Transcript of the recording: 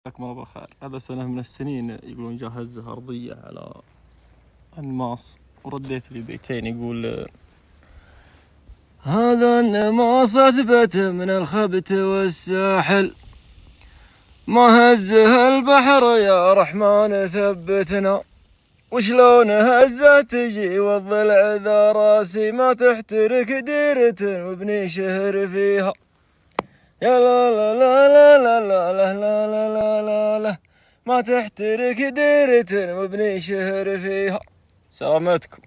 جزاكم الله بالخير. هذا سنة من السنين يقولون جاه هزة أرضية على النماص ورديت لي بيتين يقول هذا النماص أثبت من الخبت والساحل ما هزه البحر يا رحمن ثبتنا وشلون هزة تجي والضلع ذا راسي ما تحترك ديرة وابني شهر فيها يا لا لا لا لا لا لا لا لا لا لا لا ما تحترك ديرة وابني شهر فيها. سلامتكم.